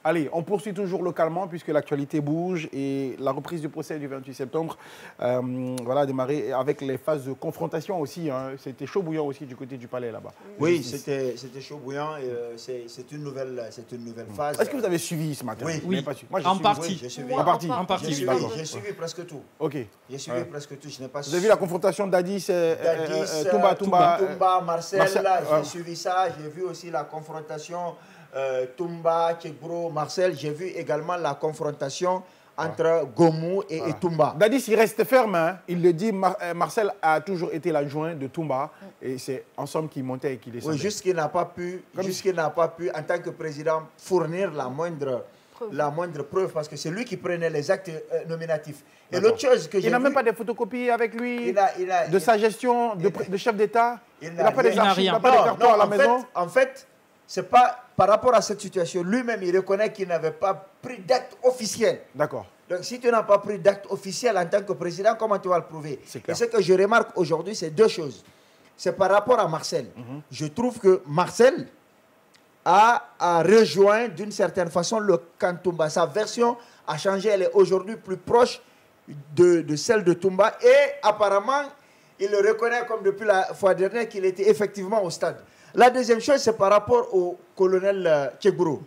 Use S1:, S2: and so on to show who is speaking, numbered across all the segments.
S1: Allez, on poursuit toujours localement puisque l'actualité bouge et la reprise du procès du 28 septembre voilà, a démarré avec les phases de confrontation aussi. Hein. C'était chaud bouillant aussi du côté du palais là-bas.
S2: Oui, c'était chaud bouillant et c'est une nouvelle phase.
S1: Est-ce que vous avez suivi ce matin?
S2: Oui,
S3: oui.
S1: Moi,
S3: En partie.
S2: Oui, j'ai suivi.
S1: En partie.
S2: J'ai suivi presque tout.
S1: Ok.
S2: J'ai suivi presque tout. Je n'ai pas.
S1: Vous avez vu la confrontation d'Addis,
S2: Toumba, Marcel. J'ai suivi ça. J'ai vu aussi la confrontation Toumba, Tchekbro, Marcel. J'ai vu également la confrontation entre Gomou et Toumba.
S1: Dadis, il reste ferme. Hein. Il le dit, Marcel a toujours été l'adjoint de Toumba. Et c'est ensemble qu'ils montaient et qu'ils descendaient.
S2: Oui, jusqu'il n'a pas pu, en tant que président, fournir la moindre preuve, parce que c'est lui qui prenait les actes nominatifs. Et l'autre chose que j'ai
S1: Il n'a même pas des photocopies avec lui de sa gestion de chef d'État.
S2: Il
S1: n'a pas des archives, il n'a pas des cartons à la maison.
S2: En fait, c'est pas par rapport à cette situation. Lui-même, il reconnaît qu'il n'avait pas pris d'acte officiel.
S1: D'accord.
S2: Donc, si tu n'as pas pris d'acte officiel en tant que président, comment tu vas le prouver? Et ce que je remarque aujourd'hui, c'est deux choses. C'est par rapport à Marcel. Je trouve que Marcel a rejoint d'une certaine façon le camp Toumba. Sa version a changé. Elle est aujourd'hui plus proche de celle de Toumba. Et apparemment, il le reconnaît comme depuis la fois dernière qu'il était effectivement au stade. La deuxième chose, c'est par rapport au colonel Tchekbro.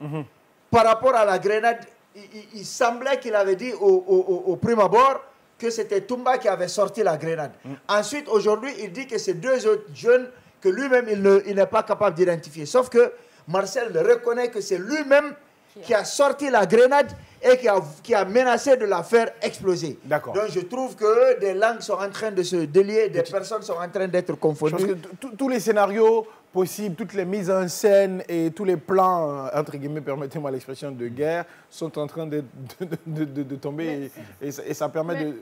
S2: Par rapport à la grenade, il semblait qu'il avait dit au prime abord que c'était Toumba qui avait sorti la grenade. Ensuite, aujourd'hui, il dit que c'est deux autres jeunes que lui-même, il n'est pas capable d'identifier. Sauf que Marcel reconnaît que c'est lui-même qui a sorti la grenade et qui a menacé de la faire exploser.
S1: D'accord.
S2: Donc je trouve que des langues sont en train de se délier, des personnes sont en train d'être confondues.
S1: Je pense que tous les scénarios possibles, toutes les mises en scène et tous les plans, entre guillemets, permettez-moi l'expression, de guerre, sont en train de tomber et ça permet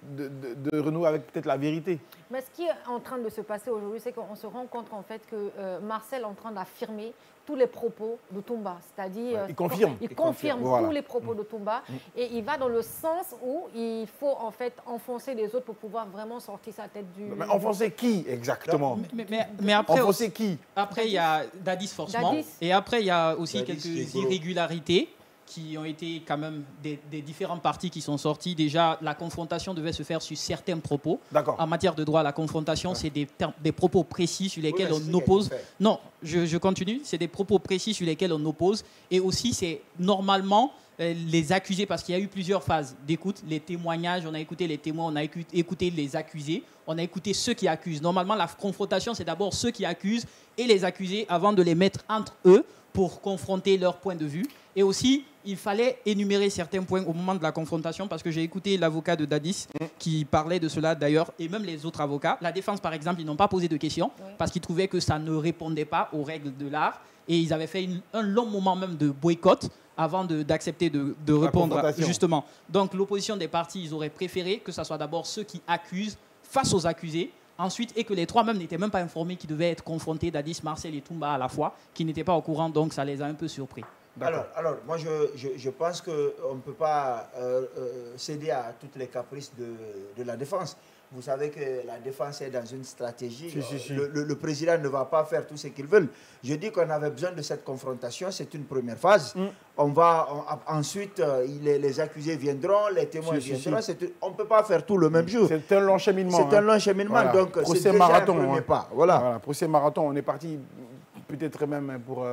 S1: de renouer avec peut-être la vérité.
S4: Mais ce qui est en train de se passer aujourd'hui, c'est qu'on se rend compte en fait que Marcel est en train d'affirmer tous les propos de Toumba. C'est-à-dire,
S1: il confirme
S4: tous les propos de Toumba et il va dans le sens où il faut en fait enfoncer les autres pour pouvoir vraiment sortir sa tête du...
S1: Mais enfoncer qui exactement?
S3: Mais après,
S1: enfoncer qui?
S3: Après, il y a Dadis forcément. Et après, il y a aussi quelques irrégularités qui ont été quand même des différents partis qui sont sortis. Déjà, la confrontation devait se faire sur certains propos. En matière de droit, la confrontation, c'est des propos précis sur lesquels on oppose. Non, je continue. C'est des propos précis sur lesquels on oppose. Et aussi, c'est normalement les accusés, parce qu'il y a eu plusieurs phases d'écoute. Les témoignages, on a écouté les témoins, on a écouté les accusés, on a écouté ceux qui accusent. Normalement, la confrontation, c'est d'abord ceux qui accusent et les accusés avant de les mettre entre eux pour confronter leur point de vue. Et aussi, il fallait énumérer certains points au moment de la confrontation, parce que j'ai écouté l'avocat de Dadis qui parlait de cela d'ailleurs, et même les autres avocats. La défense, par exemple, ils n'ont pas posé de questions parce qu'ils trouvaient que ça ne répondait pas aux règles de l'art. Et ils avaient fait un long moment même de boycott avant d'accepter de répondre, justement. Donc l'opposition des partis, ils auraient préféré que ce soit d'abord ceux qui accusent face aux accusés, ensuite, et que les trois même n'étaient même pas informés qu'ils devaient être confrontés, Dadis, Marcel et Toumba à la fois, qui n'étaient pas au courant, donc ça les a un peu surpris.
S2: Alors, moi, je pense qu'on ne peut pas céder à toutes les caprices de la défense. Vous savez que la défense est dans une stratégie. Le président ne va pas faire tout ce qu'il veut. Je dis qu'on avait besoin de cette confrontation. C'est une première phase. Ensuite, les accusés viendront, les témoins viendront. On ne peut pas faire tout le même jour.
S1: C'est un long cheminement.
S2: C'est un long cheminement. Voilà. Donc,
S1: procès marathon. Voilà, procès marathon. On est parti peut-être même pour...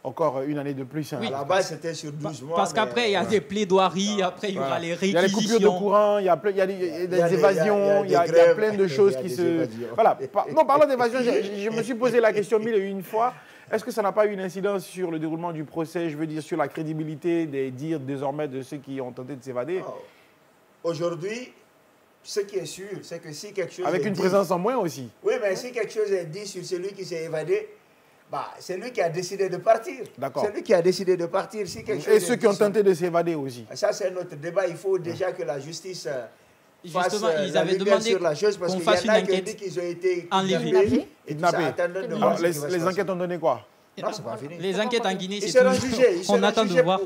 S1: encore une année de plus.
S2: Oui. À la base, c'était sur 12 mois.
S3: Parce qu'après, il y a des plaidoiries, après, il y aura les réquisitions.
S1: Il y a les coupures de courant, il y a des évasions, il y a plein de choses qui se... Voilà. Non, parlant d'évasion, je me suis posé la question mille et une fois. Est-ce que ça n'a pas eu une incidence sur le déroulement du procès, je veux dire, sur la crédibilité des dires désormais de ceux qui ont tenté de s'évader?
S2: Aujourd'hui, ce qui est sûr, c'est que si quelque chose...
S1: Avec une présence en moins aussi.
S2: Oui, mais si quelque chose est dit sur celui qui s'est évadé, c'est lui qui a décidé de partir. C'est lui qui a décidé de partir. Si quelque chose
S1: et ceux qui ont tenté de s'évader aussi.
S2: Ça, c'est notre débat. Il faut déjà que la justice fasse
S3: ils avaient demandé
S2: sur la chose, parce qu'il y en a qui ont dit qu'ils ont été
S1: kidnappés. Les enquêtes ont donné quoi?
S2: Non, c'est pas fini.
S3: Les enquêtes en Guinée,
S2: c'est toujours...
S3: On attend de voir.